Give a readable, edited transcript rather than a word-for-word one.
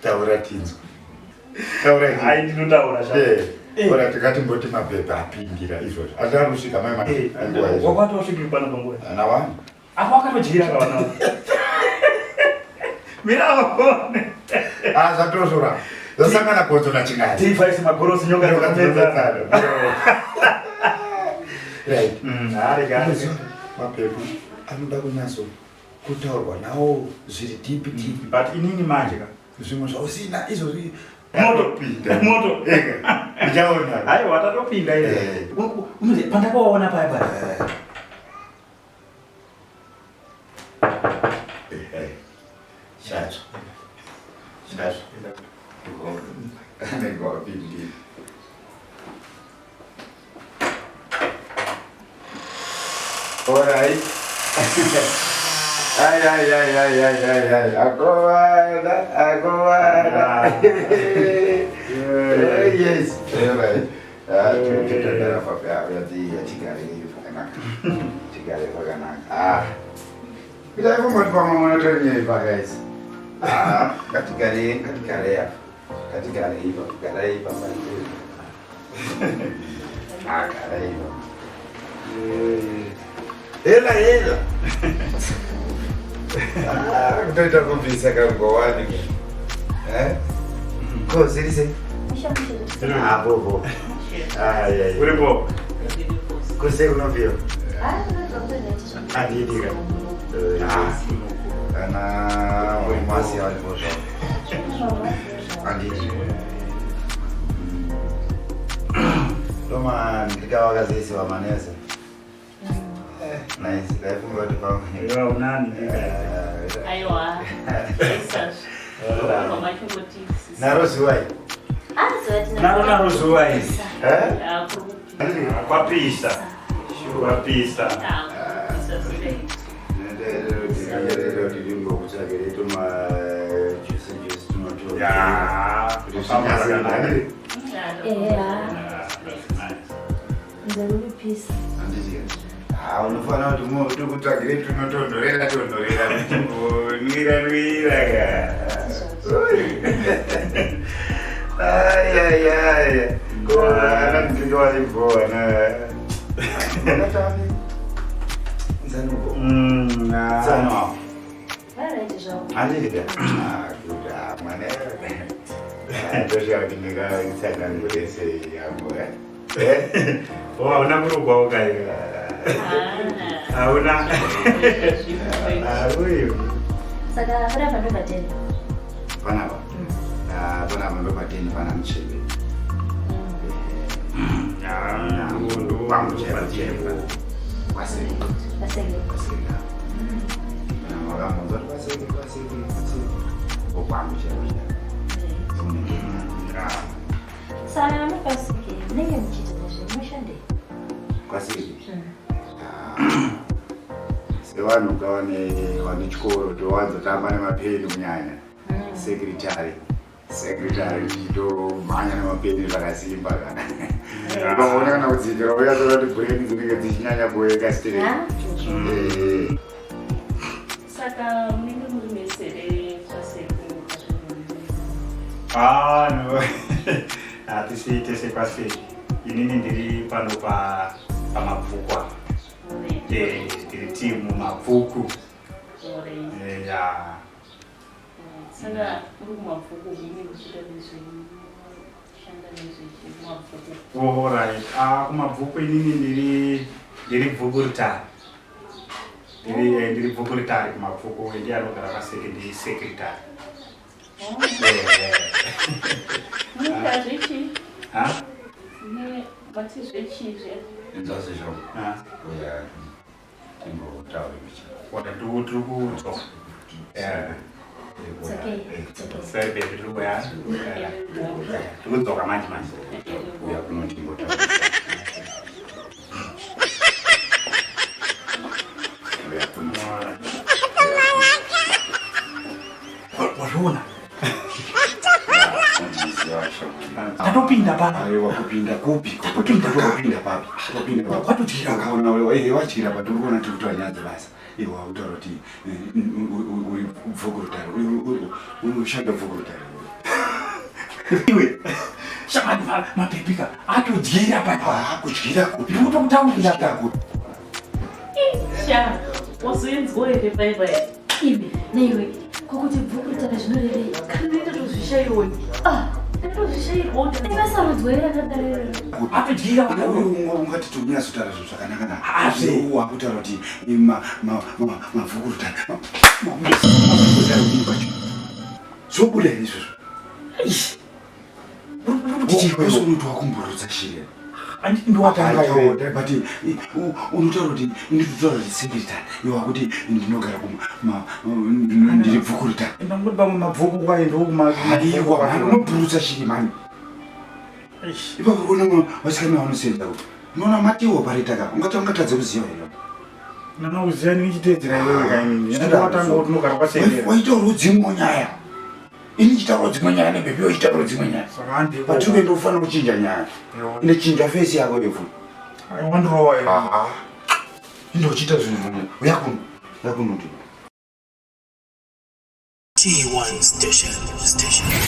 Taura tinzwa. Taura tinzwa. Hai ndinotaura zvako. Ora tikati mboti mapepa apingira izvozvo. Atarusvika mai mai. Wakwatosvika pano panguva. Ana wani. Apa wakatojira kawana. Mira wakone. Zvatozvora. Zasangana kodzo nachingati. Tifaisi magorosi nyonga dzakapedza. Right. Hari gani. Mapepa anoda kunyaso kutaurwa nawo zviri deep. But inini manje ka. Zvimwe zvausina izvozvi. Moto. Ndichaona. Hayi watatopinda ile. Unoze pandakaona paya. Shacho. Nego pindi. Alright. Ay. Agora. Yes. Alright. Tutendera papia ya tigari pakanaka. Kita hivyo mwatu kwa mwana tuenye ipa guys. Katigari hivyo. Katigari hivyo. Katigari hivyo. Hela. Kutoita kubvisa kangowani. Ko zirise. Bobo. Uripo. Kuse unovio. 아, Adidira. Ana umasi alivosha. Adidira. Toma ndikawa kazisi wa manese. Nice. Life ngoti pa. Yo unani. Aiwa. Essas. Como é que eu vou te dizer? Narozuwai. Narozuwai. É? Kwa pista. Kwa pista. Unofana kuti uri kutsvagire tunotondorera Hauna kurugwa ukaiga. Hauna. Huyu. Saka berapa ndo bateni? Panapa. Panapa ndo bateni pana mchele. Ndo pamuchele. Kwasiri. Wakamunzwa kwasiri. Opamuchele. Saka ndo pasiki. Nenge mchitedzera mushande. Kwasiri. Sevanhu kavane chikoro towanzotamba nemapeni kunyanya. Secretary ndichitomhanya nemapeni zvakasimba kana. Ukaona kana kudzikira uyatoona kuti brain dzinenge dzichinyanya kuweka straight. Saka munenge muri mesere kwaseko. No. Atisiite sekwaseki. Inini ndiri pano pamabvuku. Ndiri timu mabvuku. Saka uri mabvuku munenge muchita nezveshanda nezvemabvuku. Alright. Kumabvuku inini ndiri bvuku ritari. Ndiri bvuku ritari kumabvuku. Ndiye anogara paseki ndiri secretary. Muita zvechi? Bati zvechizve. Nzose zvo. Uya timbotaura bicha. Tiri kuudzwa. It's okay. Sai baby tiri kuya. Tiri kudzoka manje. Uya kunoti timbotaura. Uya kunoti. Wazvona? Ndiziva Tatopinda Kupinda papa. Aiwa kupinda kupi? Kupinda papi. Kupinda papi. Watu tira kaona wewe wachira pa turi kuona tiri kutanyaza basa. Iwa utaura kuti uri bvugurutaro. Unoshanda bvugurutaro. Iwe. Shamani mapepika atodyira papa. Kudyira kupi? Kutokutaurira kupi? Sha, wasuinzwa here bye bye. Ibe, naiwe, kokuti bvugurutara zvinorevei? Kana ndotozvishaiwa. Ndotozvishaiwa. Ivasarodzwera akadarira. Atodyira ungati tunyasutara zvakanaka na. Azve wakutaura kuti mavhugurutaro. Mavhugurutaro kwacho. Zvobuda izvozvo. Kuti unoitwa kumburutsa shiri. Ndowatanga iwe. But unotaura kuti ndinotaura kuti singleton. Iwa kuti ndinogara ndiri bvugurutaro. Ndangoti pamwe mabvuku kwaye Iwa unoburutsa shiri mani. Ipa kuona vasikana vanosenza kuti unoona matiwo paritaka ungatadza kuziva ino. Nanokuziva ndichitedzera iwewe kainini. Ndowatanga kuti unogara kwasendera. Waitaura dzimwe nyaya. Ini chitaura dzimwe nyaya nebhebi wachitaura dzimwe nyaya. Patiri kuenda kufanira kuchinja nyaya. Ine chinja fesi yako yefu. Wandirowa iwe. Ndochita zvinhu. Yakuno. T1 station.